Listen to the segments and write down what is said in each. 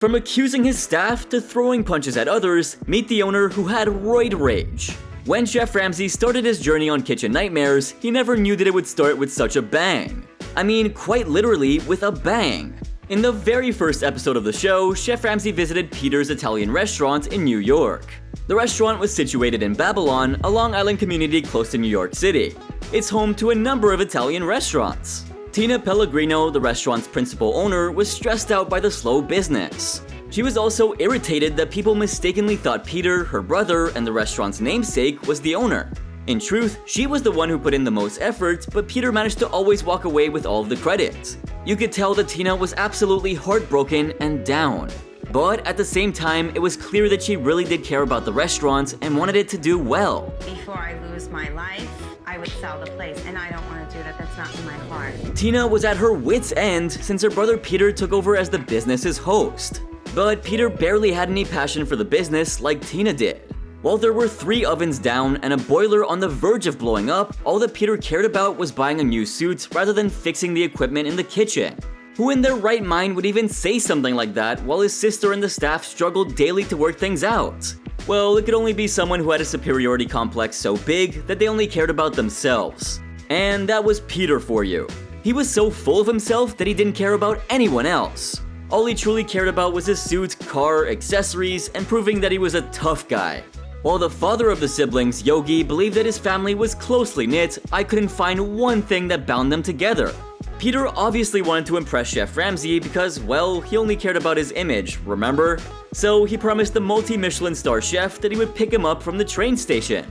From accusing his staff to throwing punches at others, meet the owner who had ROID rage. When Chef Ramsay started his journey on Kitchen Nightmares, he never knew that it would start with such a bang. I mean, quite literally with a bang. In the very first episode of the show, Chef Ramsay visited Peter's Italian restaurant in New York. The restaurant was situated in Babylon, a Long Island community close to New York City. It's home to a number of Italian restaurants. Tina Pellegrino, the restaurant's principal owner, was stressed out by the slow business. She was also irritated that people mistakenly thought Peter, her brother, and the restaurant's namesake was the owner. In truth, she was the one who put in the most effort, but Peter managed to always walk away with all of the credit. You could tell that Tina was absolutely heartbroken and down. But at the same time, it was clear that she really did care about the restaurant and wanted it to do well. Before I lose my life, I would sell the place, and I don't want to do that. That's not in my heart. Tina was at her wit's end since her brother Peter took over as the business's host. But Peter barely had any passion for the business like Tina did. While there were 3 ovens down and a boiler on the verge of blowing up, all that Peter cared about was buying a new suit rather than fixing the equipment in the kitchen. Who in their right mind would even say something like that while his sister and the staff struggled daily to work things out? Well, it could only be someone who had a superiority complex so big that they only cared about themselves. And that was Peter for you. He was so full of himself that he didn't care about anyone else. All he truly cared about was his suit, car, accessories, and proving that he was a tough guy. While the father of the siblings, Yogi, believed that his family was closely knit, I couldn't find one thing that bound them together. Peter obviously wanted to impress Chef Ramsay because, well, he only cared about his image, remember? So he promised the multi-Michelin star chef that he would pick him up from the train station.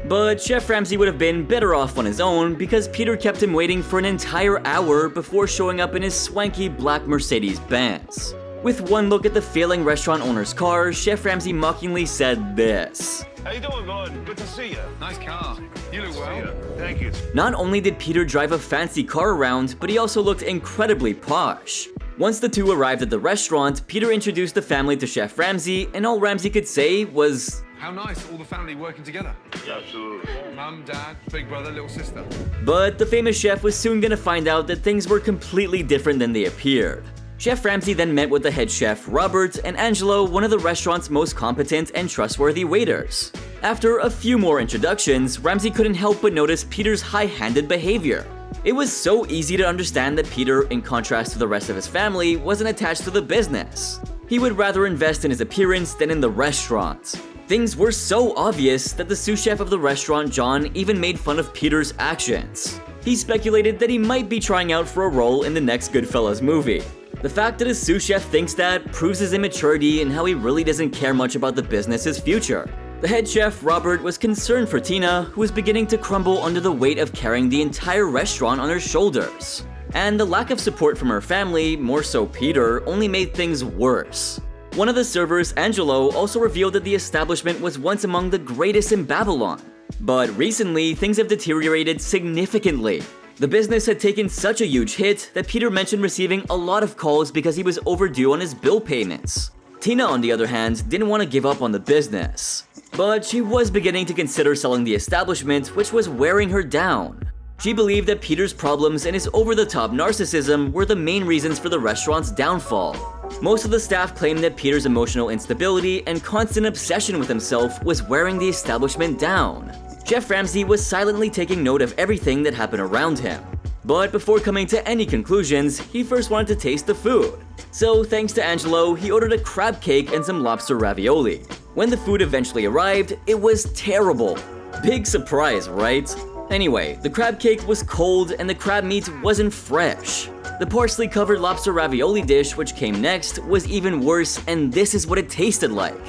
But Chef Ramsay would have been better off on his own because Peter kept him waiting for an entire hour before showing up in his swanky black Mercedes-Benz. With one look at the failing restaurant owner's car, Chef Ramsay mockingly said this. How you doing, bud? Good to see you. Nice car. You look well. Thank you. Not only did Peter drive a fancy car around, but he also looked incredibly posh. Once the two arrived at the restaurant, Peter introduced the family to Chef Ramsay, and all Ramsay could say was, "How nice, all the family working together." Yeah, absolutely. Mum, dad, big brother, little sister. But the famous chef was soon gonna find out that things were completely different than they appeared. Chef Ramsay then met with the head chef, Robert, and Angelo, one of the restaurant's most competent and trustworthy waiters. After a few more introductions, Ramsay couldn't help but notice Peter's high-handed behavior. It was so easy to understand that Peter, in contrast to the rest of his family, wasn't attached to the business. He would rather invest in his appearance than in the restaurant. Things were so obvious that the sous chef of the restaurant, John, even made fun of Peter's actions. He speculated that he might be trying out for a role in the next Goodfellas movie. The fact that his sous chef thinks that proves his immaturity and how he really doesn't care much about the business's future. The head chef, Robert, was concerned for Tina, who was beginning to crumble under the weight of carrying the entire restaurant on her shoulders. And the lack of support from her family, more so Peter, only made things worse. One of the servers, Angelo, also revealed that the establishment was once among the greatest in Babylon. But recently, things have deteriorated significantly. The business had taken such a huge hit that Peter mentioned receiving a lot of calls because he was overdue on his bill payments. Tina, on the other hand, didn't want to give up on the business. But she was beginning to consider selling the establishment, which was wearing her down. She believed that Peter's problems and his over-the-top narcissism were the main reasons for the restaurant's downfall. Most of the staff claimed that Peter's emotional instability and constant obsession with himself was wearing the establishment down. Chef Ramsay was silently taking note of everything that happened around him. But before coming to any conclusions, he first wanted to taste the food. So thanks to Angelo, he ordered a crab cake and some lobster ravioli. When the food eventually arrived, it was terrible. Big surprise, right? Anyway, the crab cake was cold and the crab meat wasn't fresh. The parsley-covered lobster ravioli dish, which came next, was even worse, and this is what it tasted like.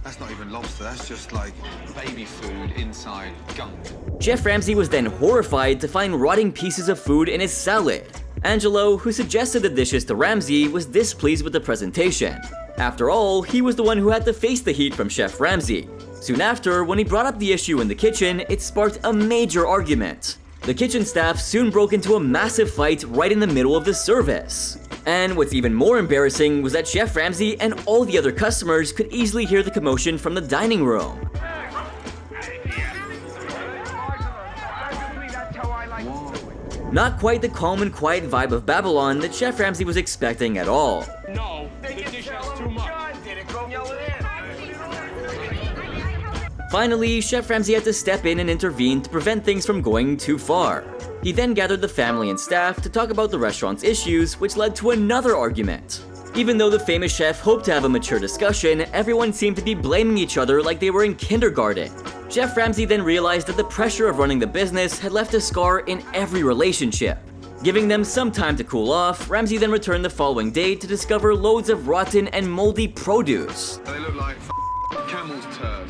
That's not even lobster, that's just like baby food inside gunk. Chef Ramsay was then horrified to find rotting pieces of food in his salad. Angelo, who suggested the dishes to Ramsay, was displeased with the presentation. After all, he was the one who had to face the heat from Chef Ramsay. Soon after, when he brought up the issue in the kitchen, it sparked a major argument. The kitchen staff soon broke into a massive fight right in the middle of the service. And what's even more embarrassing was that Chef Ramsay and all the other customers could easily hear the commotion from the dining room. Not quite the calm and quiet vibe of Babylon that Chef Ramsay was expecting at all. No, the dish has too much. Finally, Chef Ramsay had to step in and intervene to prevent things from going too far. He then gathered the family and staff to talk about the restaurant's issues, which led to another argument. Even though the famous chef hoped to have a mature discussion, everyone seemed to be blaming each other like they were in kindergarten. Chef Ramsay then realized that the pressure of running the business had left a scar in every relationship. Giving them some time to cool off, Ramsay then returned the following day to discover loads of rotten and moldy produce. They look like camel's turd.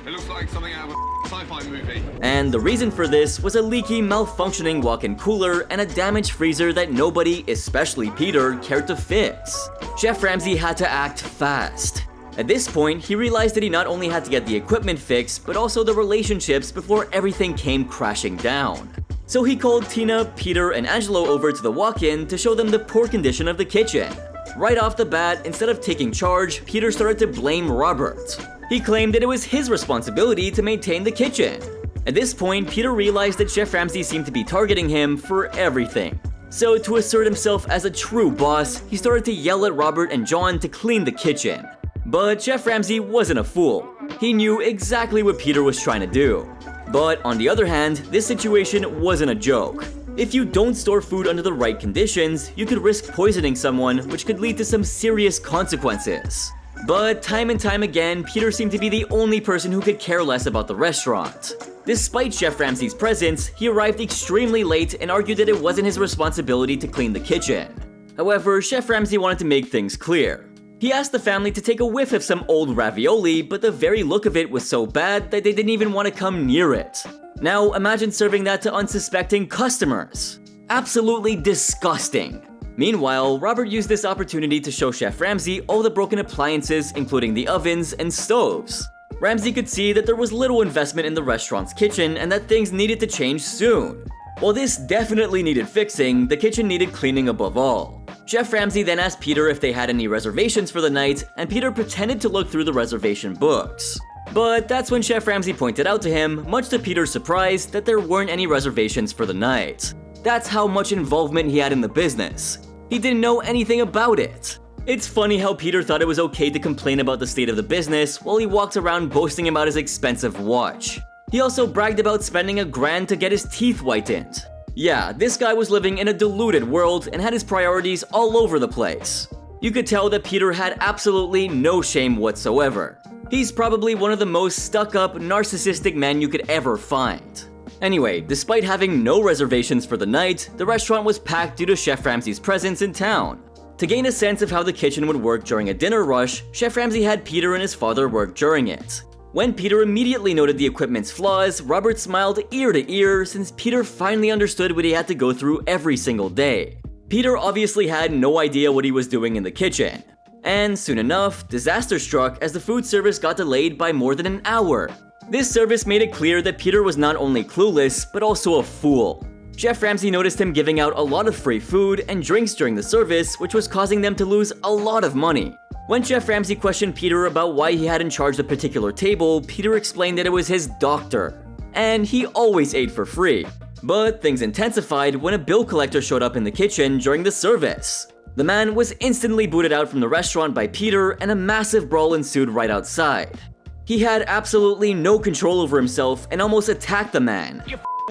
It looks like something out of a sci-fi movie. And the reason for this was a leaky, malfunctioning walk-in cooler and a damaged freezer that nobody, especially Peter, cared to fix. Chef Ramsay had to act fast. At this point, he realized that he not only had to get the equipment fixed, but also the relationships before everything came crashing down. So he called Tina, Peter, and Angelo over to the walk-in to show them the poor condition of the kitchen. Right off the bat, instead of taking charge, Peter started to blame Robert. He claimed that it was his responsibility to maintain the kitchen. At this point, Peter realized that Chef Ramsay seemed to be targeting him for everything. So to assert himself as a true boss, he started to yell at Robert and John to clean the kitchen. But Chef Ramsay wasn't a fool. He knew exactly what Peter was trying to do. But on the other hand, this situation wasn't a joke. If you don't store food under the right conditions, you could risk poisoning someone, which could lead to some serious consequences. But time and time again, Peter seemed to be the only person who could care less about the restaurant. Despite Chef Ramsay's presence, he arrived extremely late and argued that it wasn't his responsibility to clean the kitchen. However, Chef Ramsay wanted to make things clear. He asked the family to take a whiff of some old ravioli, but the very look of it was so bad that they didn't even want to come near it. Now imagine serving that to unsuspecting customers. Absolutely disgusting. Meanwhile, Robert used this opportunity to show Chef Ramsay all the broken appliances, including the ovens and stoves. Ramsay could see that there was little investment in the restaurant's kitchen and that things needed to change soon. While this definitely needed fixing, the kitchen needed cleaning above all. Chef Ramsay then asked Peter if they had any reservations for the night, and Peter pretended to look through the reservation books. But that's when Chef Ramsay pointed out to him, much to Peter's surprise, that there weren't any reservations for the night. That's how much involvement he had in the business. He didn't know anything about it. It's funny how Peter thought it was okay to complain about the state of the business while he walked around boasting about his expensive watch. He also bragged about spending $1,000 to get his teeth whitened. Yeah, this guy was living in a deluded world and had his priorities all over the place. You could tell that Peter had absolutely no shame whatsoever. He's probably one of the most stuck-up, narcissistic men you could ever find. Anyway, despite having no reservations for the night, the restaurant was packed due to Chef Ramsay's presence in town. To gain a sense of how the kitchen would work during a dinner rush, Chef Ramsay had Peter and his father work during it. When Peter immediately noted the equipment's flaws, Robert smiled ear to ear since Peter finally understood what he had to go through every single day. Peter obviously had no idea what he was doing in the kitchen. And soon enough, disaster struck as the food service got delayed by more than an hour. This service made it clear that Peter was not only clueless, but also a fool. Chef Ramsay noticed him giving out a lot of free food and drinks during the service, which was causing them to lose a lot of money. When Chef Ramsay questioned Peter about why he hadn't charged a particular table, Peter explained that it was his doctor. And he always ate for free. But things intensified when a bill collector showed up in the kitchen during the service. The man was instantly booted out from the restaurant by Peter, and a massive brawl ensued right outside. He had absolutely no control over himself and almost attacked the man.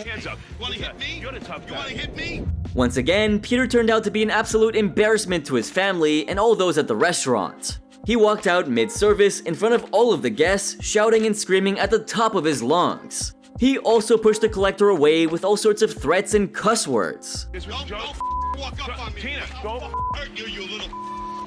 Hands up. You wanna hit me? You're the tough guy. You wanna hit me? Once again, Peter turned out to be an absolute embarrassment to his family and all those at the restaurant. He walked out mid-service in front of all of the guests, shouting and screaming at the top of his lungs. He also pushed the collector away with all sorts of threats and cuss words. Don't walk up on me. Tina, don't hurt you, you little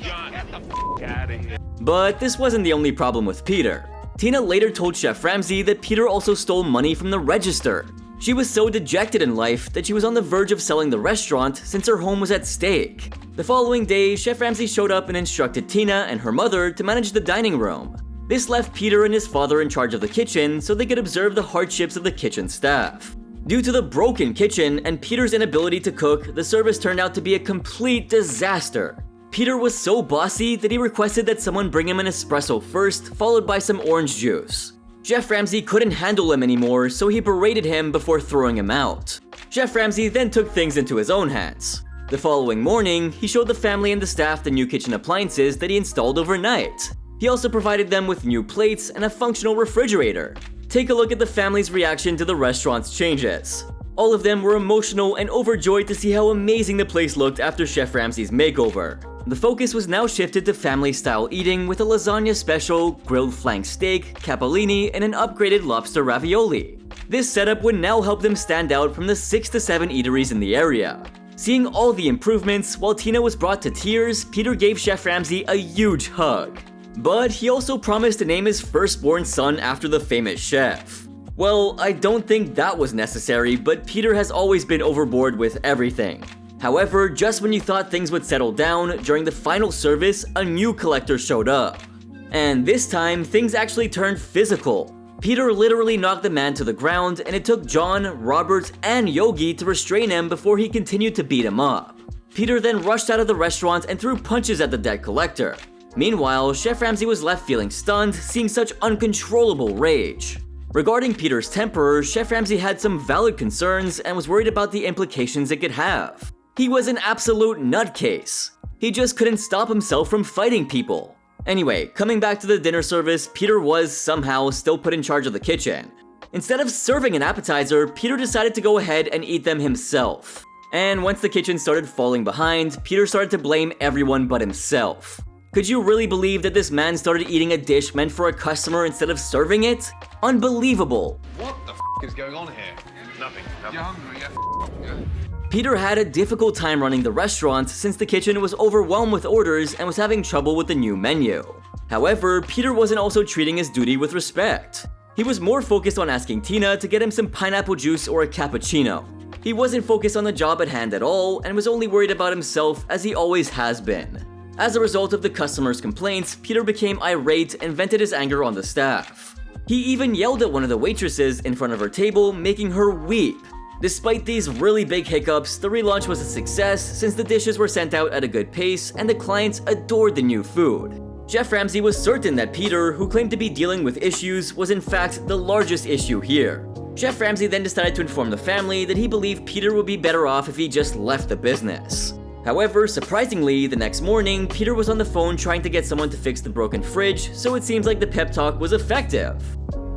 John. Get the out of here. But this wasn't the only problem with Peter. Tina later told Chef Ramsay that Peter also stole money from the register. She was so dejected in life that she was on the verge of selling the restaurant since her home was at stake. The following day, Chef Ramsay showed up and instructed Tina and her mother to manage the dining room. This left Peter and his father in charge of the kitchen so they could observe the hardships of the kitchen staff. Due to the broken kitchen and Peter's inability to cook, the service turned out to be a complete disaster. Peter was so bossy that he requested that someone bring him an espresso first, followed by some orange juice. Chef Ramsay couldn't handle him anymore, so he berated him before throwing him out. Chef Ramsay then took things into his own hands. The following morning, he showed the family and the staff the new kitchen appliances that he installed overnight. He also provided them with new plates and a functional refrigerator. Take a look at the family's reaction to the restaurant's changes. All of them were emotional and overjoyed to see how amazing the place looked after Chef Ramsay's makeover. The focus was now shifted to family-style eating with a lasagna special, grilled flank steak, capellini, and an upgraded lobster ravioli. This setup would now help them stand out from the 6 to 7 eateries in the area. Seeing all the improvements, while Tina was brought to tears, Peter gave Chef Ramsay a huge hug. But he also promised to name his firstborn son after the famous chef. Well, I don't think that was necessary, but Peter has always been overboard with everything. However, just when you thought things would settle down, during the final service, a new collector showed up. And this time, things actually turned physical. Peter literally knocked the man to the ground, and it took John, Robert, and Yogi to restrain him before he continued to beat him up. Peter then rushed out of the restaurant and threw punches at the dead collector. Meanwhile, Chef Ramsay was left feeling stunned, seeing such uncontrollable rage. Regarding Peter's temper, Chef Ramsay had some valid concerns and was worried about the implications it could have. He was an absolute nutcase. He just couldn't stop himself from fighting people. Anyway, coming back to the dinner service, Peter was somehow still put in charge of the kitchen. Instead of serving an appetizer, Peter decided to go ahead and eat them himself. And once the kitchen started falling behind, Peter started to blame everyone but himself. Could you really believe that this man started eating a dish meant for a customer instead of serving it? Unbelievable. What the is going on here? Nothing. You're hungry, yeah? Peter had a difficult time running the restaurant since the kitchen was overwhelmed with orders and was having trouble with the new menu. However, Peter wasn't also treating his duty with respect. He was more focused on asking Tina to get him some pineapple juice or a cappuccino. He wasn't focused on the job at hand at all and was only worried about himself, as he always has been. As a result of the customers' complaints, Peter became irate and vented his anger on the staff. He even yelled at one of the waitresses in front of her table, making her weep. Despite these really big hiccups, the relaunch was a success since the dishes were sent out at a good pace and the clients adored the new food. Chef Ramsay was certain that Peter, who claimed to be dealing with issues, was in fact the largest issue here. Chef Ramsay then decided to inform the family that he believed Peter would be better off if he just left the business. However, surprisingly, the next morning, Peter was on the phone trying to get someone to fix the broken fridge, so it seems like the pep talk was effective.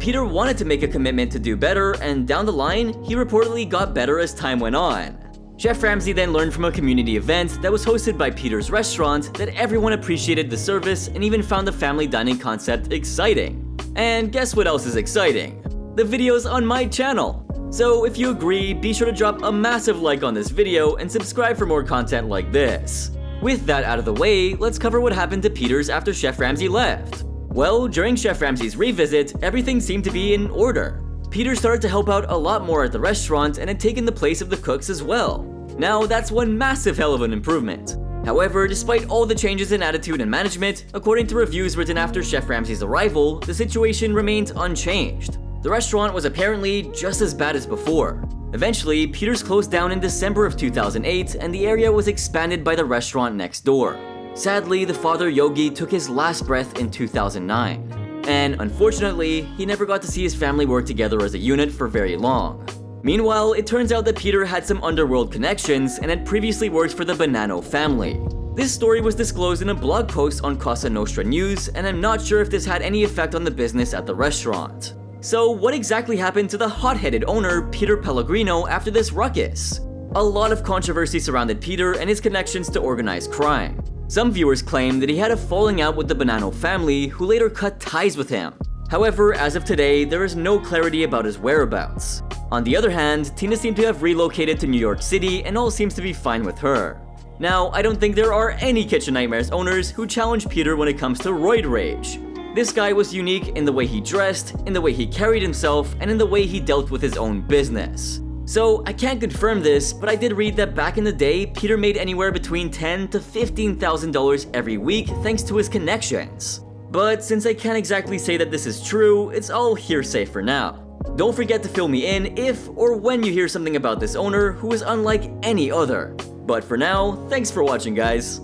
Peter wanted to make a commitment to do better, and down the line, he reportedly got better as time went on. Chef Ramsay then learned from a community event that was hosted by Peter's restaurant that everyone appreciated the service and even found the family dining concept exciting. And guess what else is exciting? The videos on my channel! So if you agree, be sure to drop a massive like on this video and subscribe for more content like this. With that out of the way, let's cover what happened to Peter's after Chef Ramsay left. Well, during Chef Ramsay's revisit, everything seemed to be in order. Peter started to help out a lot more at the restaurant and had taken the place of the cooks as well. Now that's one massive hell of an improvement. However, despite all the changes in attitude and management, according to reviews written after Chef Ramsay's arrival, the situation remained unchanged. The restaurant was apparently just as bad as before. Eventually, Peter's closed down in December of 2008 and the area was expanded by the restaurant next door. Sadly, the father Yogi took his last breath in 2009. And unfortunately, he never got to see his family work together as a unit for very long. Meanwhile, it turns out that Peter had some underworld connections and had previously worked for the Bonanno family. This story was disclosed in a blog post on Cosa Nostra News, and I'm not sure if this had any effect on the business at the restaurant. So what exactly happened to the hot-headed owner, Peter Pellegrino, after this ruckus? A lot of controversy surrounded Peter and his connections to organized crime. Some viewers claim that he had a falling out with the Bonanno family, who later cut ties with him. However, as of today, there is no clarity about his whereabouts. On the other hand, Tina seemed to have relocated to New York City and all seems to be fine with her. Now, I don't think there are any Kitchen Nightmares owners who challenge Peter when it comes to ROID rage. This guy was unique in the way he dressed, in the way he carried himself, and in the way he dealt with his own business. So, I can't confirm this, but I did read that back in the day, Peter made anywhere between $10,000 to $15,000 every week thanks to his connections. But since I can't exactly say that this is true, it's all hearsay for now. Don't forget to fill me in if or when you hear something about this owner who is unlike any other. But for now, thanks for watching, guys.